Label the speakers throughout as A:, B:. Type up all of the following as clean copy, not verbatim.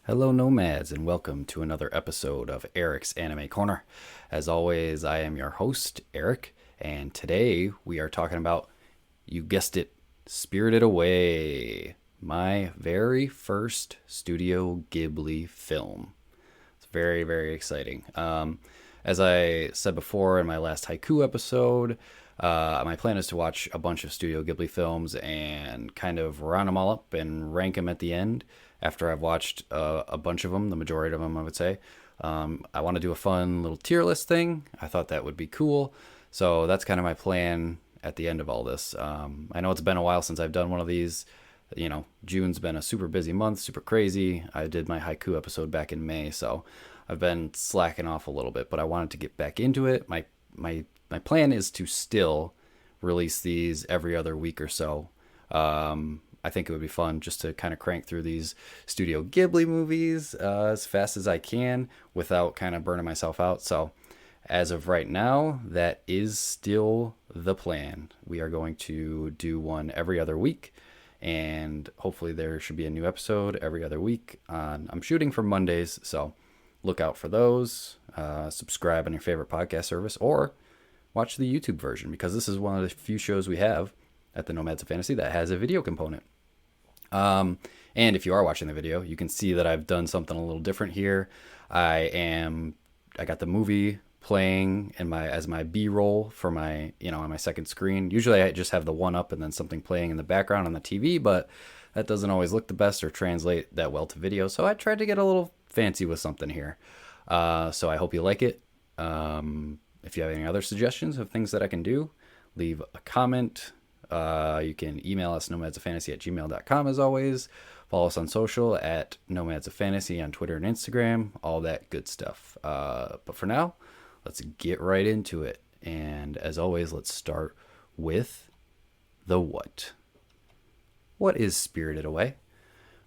A: Hello, Nomads, and welcome to another episode of Eric's Anime Corner. As always, I am your host, Eric, and today we are talking about, you guessed it, Spirited Away, my very first Studio Ghibli film. It's very, very exciting. As I said before in my last haiku episode, my plan is to watch a bunch of Studio Ghibli films and kind of round them all up and rank them at the end after I've watched a bunch of them, the majority of them, I would say. I want to do a fun little tier list thing. I thought that would be cool. So that's kind of my plan at the end of all this. I know it's been a while since I've done one of these. June's been a super busy month, super crazy. I did my haiku episode back in May, so I've been slacking off a little bit, but I wanted to get back into it. My plan is to still release these every other week or so. I think it would be fun just to kind of crank through these Studio Ghibli movies as fast as I can without kind of burning myself out. So as of right now, that is still the plan. We are going to do one every other week, and hopefully there should be a new episode every other week. I'm shooting for Mondays, so look out for those. Subscribe on your favorite podcast service or watch the YouTube version, because this is one of the few shows we have at the Nomads of Fantasy that has a video component. And if you are watching the video, you can see that I've done something a little different here. I got the movie playing as my B-roll for my, on my second screen. Usually I just have the one up and then something playing in the background on the TV, but that doesn't always look the best or translate that well to video. So I tried to get a little fancy with something here. So I hope you like it. If you have any other suggestions of things that I can do, leave a comment. You can email us nomadsoffantasy@gmail.com as always. Follow us on social at Nomads of Fantasy on Twitter and Instagram, all that good stuff. But for now, let's get right into it. And as always, let's start with the what. What is Spirited Away?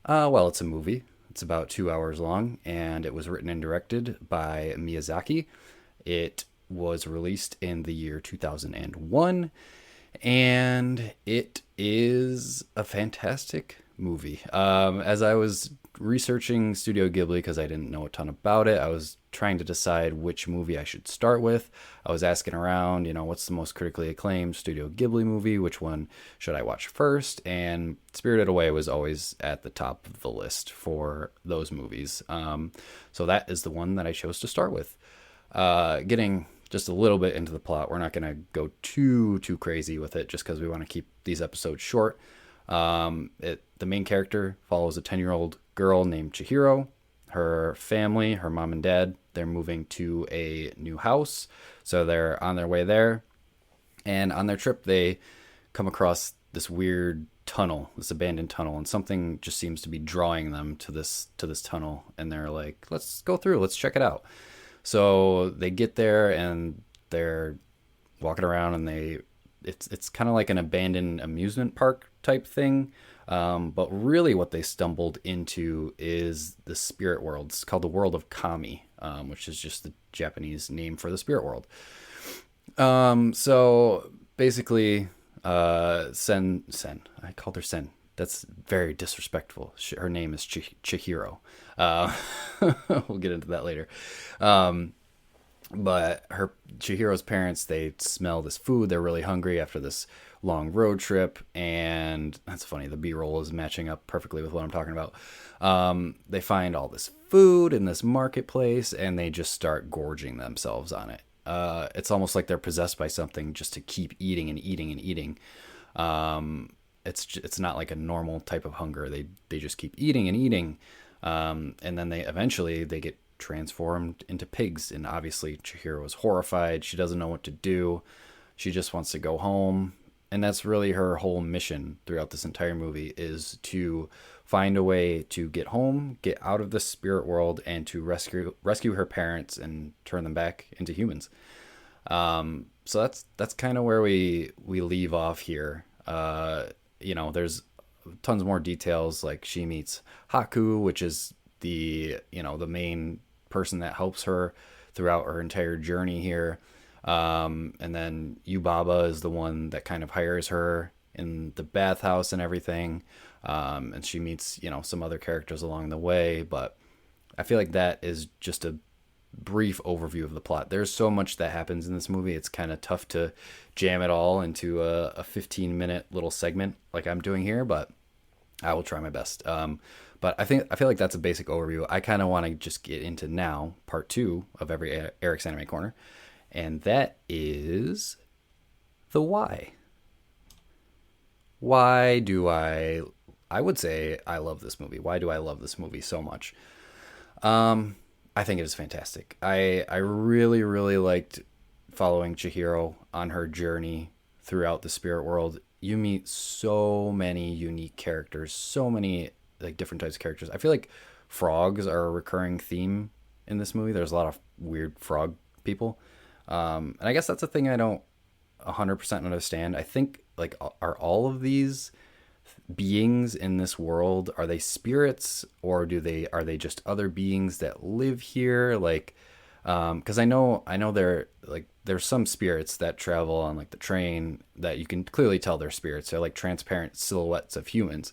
A: Well, it's a movie. It's about 2 hours long, and it was written and directed by Miyazaki. It was released in the year 2001. And it is a fantastic movie. As I was researching Studio Ghibli, because I didn't know a ton about it, I was trying to decide which movie I should start with. I was asking around, what's the most critically acclaimed Studio Ghibli movie? Which one should I watch first? And Spirited Away was always at the top of the list for those movies. So that is the one that I chose to start with. Getting just a little bit into the plot. We're not going to go too crazy with it, just because we want to keep these episodes short. The main character follows a 10-year-old girl named Chihiro. Her family, her mom and dad, they're moving to a new house, so they're on their way there. And on their trip, they come across this weird tunnel, this abandoned tunnel, and something just seems to be drawing them to this tunnel. And they're like, "Let's go through. Let's check it out." So they get there and they're walking around, and it's kind of like an abandoned amusement park type thing. But really what they stumbled into is the spirit world. It's called the world of Kami, which is just the Japanese name for the spirit world. So basically, Sen, I called her Sen. That's very disrespectful. Her name is Chihiro. We'll get into that later. But Chihiro's parents, they smell this food. They're really hungry after this long road trip. And that's funny. The B-roll is matching up perfectly with what I'm talking about. They find all this food in this marketplace, and they just start gorging themselves on it. It's almost like they're possessed by something just to keep eating and eating and eating. It's not like a normal type of hunger. They just keep eating and eating. And then they eventually get transformed into pigs. And obviously Chihiro is horrified. She doesn't know what to do. She just wants to go home. And that's really her whole mission throughout this entire movie, is to find a way to get home, get out of the spirit world, and to rescue her parents and turn them back into humans. So that's kind of where we leave off here. There's tons more details. Like, she meets Haku, which is the main person that helps her throughout her entire journey here. And then Yubaba is the one that kind of hires her in the bathhouse and everything. And she meets, some other characters along the way, but I feel like that is just a brief overview of the plot. There's so much that happens in this movie. It's kind of tough to jam it all into a 15-minute little segment like I'm doing here, but I will try my best. But I feel like that's a basic overview. I kind of want to just get into now part two of every Eric's Anime Corner, and that is the why. Why do I would say I love this movie. Why do I love this movie so much? I think it is fantastic. I really really liked following Chihiro on her journey throughout the spirit world. You meet so many unique characters, so many like different types of characters. I feel like frogs are a recurring theme in this movie. There's a lot of weird frog people, and I guess that's a thing I don't 100% understand. I think like are all of these beings in this world, are they spirits, or are they just other beings that live here? Like because I know there's some spirits that travel on like the train that you can clearly tell they're spirits. They're like transparent silhouettes of humans.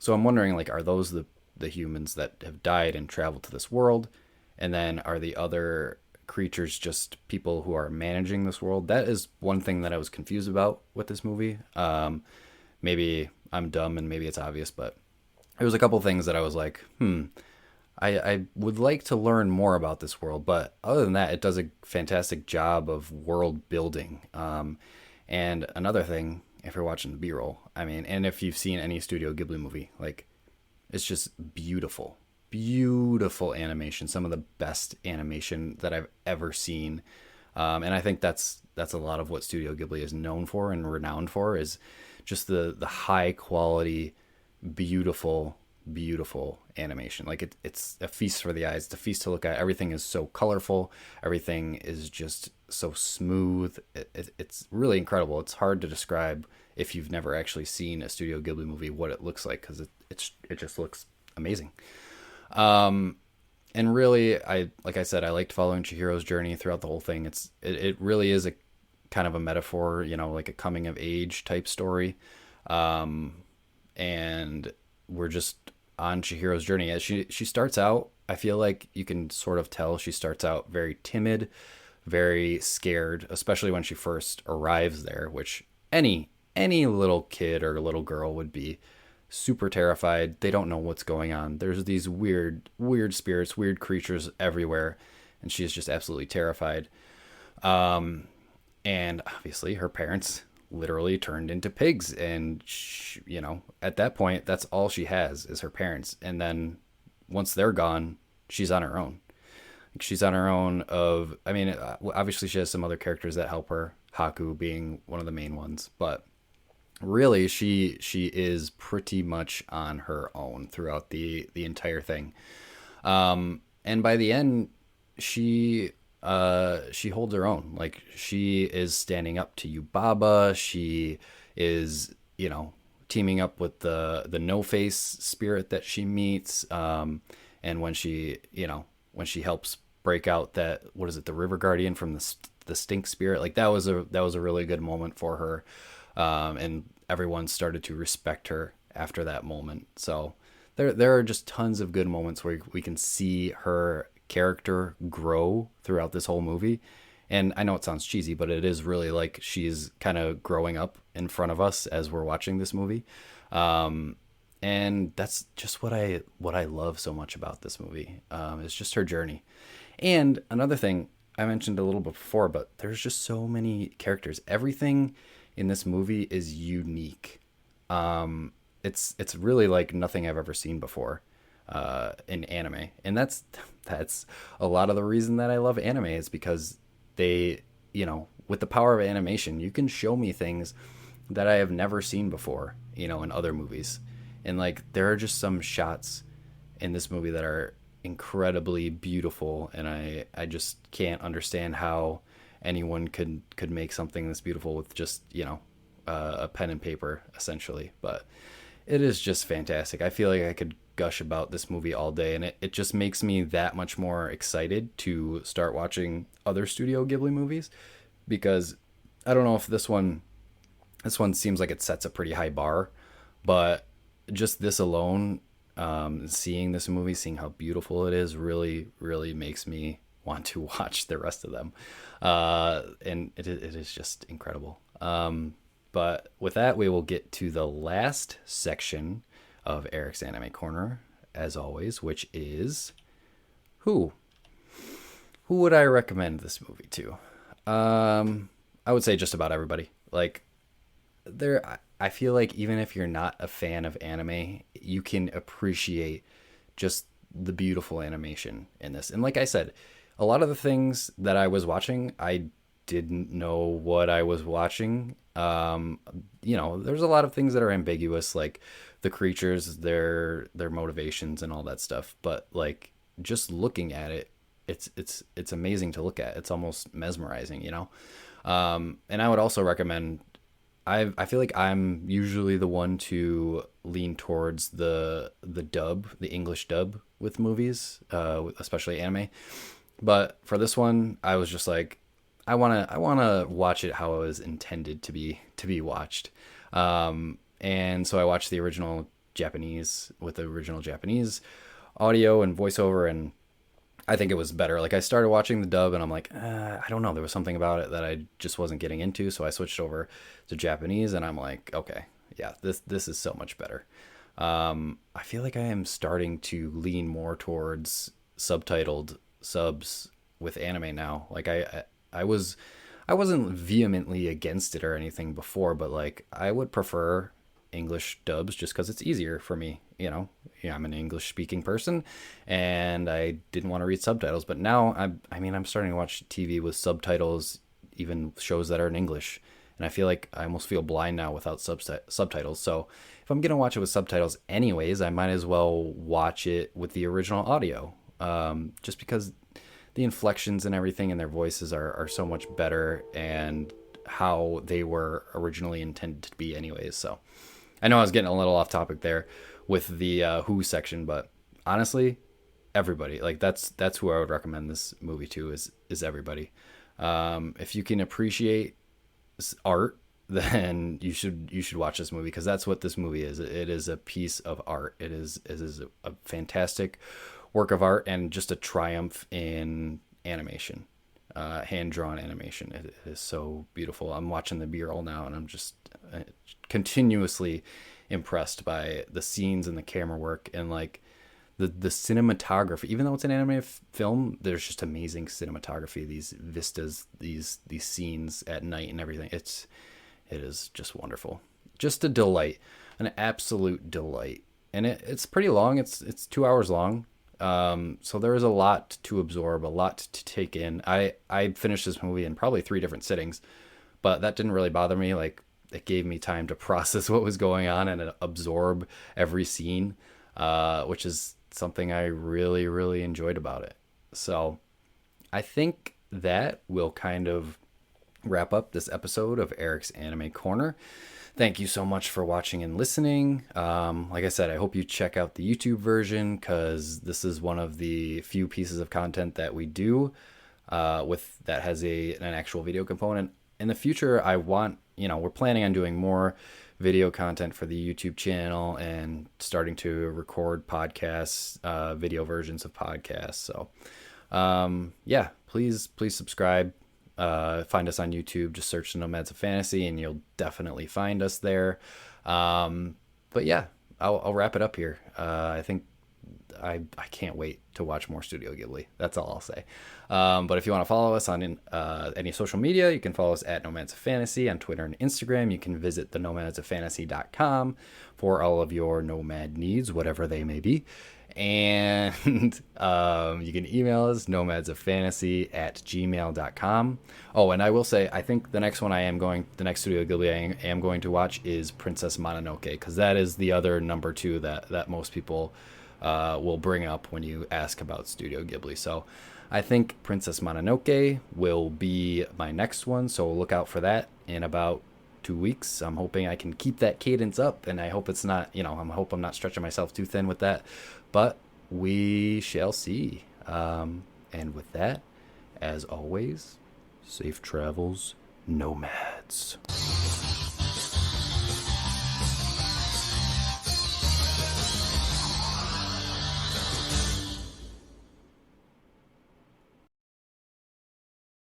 A: So I'm wondering, like, are those the humans that have died and traveled to this world, and then are the other creatures just people who are managing this world? That is one thing that I was confused about with this movie. Maybe I'm dumb and maybe it's obvious, but there was a couple things that I was like, I would like to learn more about this world. But other than that, it does a fantastic job of world building. And another thing, if you're watching the B-roll, I mean, and if you've seen any Studio Ghibli movie, like, it's just beautiful, beautiful animation. Some of the best animation that I've ever seen. And I think that's a lot of what Studio Ghibli is known for and renowned for, is just the high quality, beautiful, beautiful animation. Like it's a feast for the eyes. It's a feast to look at. Everything is so colorful. Everything is just so smooth. It's really incredible. It's hard to describe if you've never actually seen a Studio Ghibli movie what it looks like, because it just looks amazing. And really, like I said, I liked following Chihiro's journey throughout the whole thing. It really is a kind of a metaphor, like a coming of age type story. And we're just on Chihiro's journey. As she starts out, I feel like you can sort of tell she starts out very timid, very scared, especially when she first arrives there, which any little kid or little girl would be super terrified. They don't know what's going on. There's these weird spirits, weird creatures everywhere, and she is just absolutely terrified. And obviously her parents literally turned into pigs, and at that point, that's all she has is her parents. And then once they're gone, she's on her own. She's on her own. Obviously she has some other characters that help her, Haku being one of the main ones, but really she is pretty much on her own throughout the entire thing. And by the end, she holds her own. Like, she is standing up to Yubaba. She is, teaming up with the no face spirit that she meets. And when she helps break out that, what is it, the river guardian from the stink spirit, like that was a really good moment for her. And everyone started to respect her after that moment. So there are just tons of good moments where we can see her character grow throughout this whole movie. And I know it sounds cheesy, but it is really like she's kind of growing up in front of us as we're watching this movie. And that's just what I love so much about this movie. It's just her journey. And another thing I mentioned a little bit before, but there's just so many characters. Everything in this movie is unique. It's really like nothing I've ever seen before in anime. And that's a lot of the reason that I love anime, is because they, with the power of animation, you can show me things that I have never seen before, in other movies. And like, there are just some shots in this movie that are incredibly beautiful, and I just can't understand how anyone could make something this beautiful with just a pen and paper, essentially. But it is just fantastic. I feel like I could gush about this movie all day, and it just makes me that much more excited to start watching other Studio Ghibli movies, because I don't know if this one seems like it sets a pretty high bar, but just this alone, Seeing this movie, seeing how beautiful it is, really, really makes me want to watch the rest of them. And it is just incredible. But with that, we will get to the last section of Eric's Anime Corner, as always, which is who? Who would I recommend this movie to? I would say just about everybody. Like, I feel like even if you're not a fan of anime, you can appreciate just the beautiful animation in this. And like I said, a lot of the things that I was watching, I didn't know what I was watching. There's a lot of things that are ambiguous, like the creatures, their motivations and all that stuff. But like just looking at it, it's amazing to look at. It's almost mesmerizing, And I would also recommend. I feel like I'm usually the one to lean towards the dub, the English dub with movies, especially anime. But for this one, I was just like, I wanna watch it how it was intended to be watched. And so I watched the original Japanese with the original Japanese audio and voiceover, and I think it was better. Like I started watching the dub and I'm like, I don't know. There was something about it that I just wasn't getting into. So I switched over to Japanese and I'm like, okay, yeah, this is so much better. I feel like I am starting to lean more towards subtitled subs with anime now. Like I wasn't vehemently against it or anything before, but like I would prefer English dubs just because it's easier for me. I'm an English speaking person and I didn't want to read subtitles, but now I'm starting to watch TV with subtitles, even shows that are in English. And I feel like I almost feel blind now without subtitles. So if I'm going to watch it with subtitles anyways, I might as well watch it with the original audio. Just because the inflections and everything in their voices are so much better and how they were originally intended to be anyways. So I know I was getting a little off topic there with the Who section, but honestly, everybody, like that's who I would recommend this movie to is everybody. If you can appreciate art, then you should watch this movie because that's what this movie is. It is a piece of art. It is a fantastic work of art and just a triumph in animation, hand-drawn animation. It is so beautiful. I'm watching the B-roll now and I'm just continuously impressed by the scenes and the camera work and like the cinematography. Even though it's an anime film, there's just amazing cinematography, these vistas, these scenes at night and everything. It is just wonderful. Just a delight, an absolute delight. And it's pretty long. It's 2 hours long. So there is a lot to absorb, a lot to take in. I finished this movie in probably 3 different sittings, but that didn't really bother me. Like it gave me time to process what was going on and absorb every scene, which is something I really, really enjoyed about it. So I think that will kind of wrap up this episode of Eric's Anime Corner. Thank you so much for watching and listening. Like I said, I hope you check out the YouTube version because this is one of the few pieces of content that we do with that has an actual video component. In the future, we're planning on doing more video content for the YouTube channel and starting to record podcasts, video versions of podcasts. So, please subscribe. Find us on YouTube. Just search the Nomads of Fantasy and you'll definitely find us there. But yeah, I'll wrap it up here. I think I can't wait to watch more Studio Ghibli. That's all I'll say. But if you want to follow us on any social media, you can follow us at Nomads of Fantasy on Twitter and Instagram. You can visit thenomadsoffantasy.com for all of your nomad needs, whatever they may be. And you can email us nomadsoffantasy@gmail.com. Oh, and I will say, I think the next Studio Ghibli I am going to watch is Princess Mononoke, because that is the other number 2 that most people will bring up when you ask about Studio Ghibli. So I think Princess Mononoke will be my next one, so look out for that in about 2 weeks. I'm hoping I can keep that cadence up, and I hope it's not, I hope I'm not stretching myself too thin with that, but we shall see. And with that, as always, safe travels, nomads.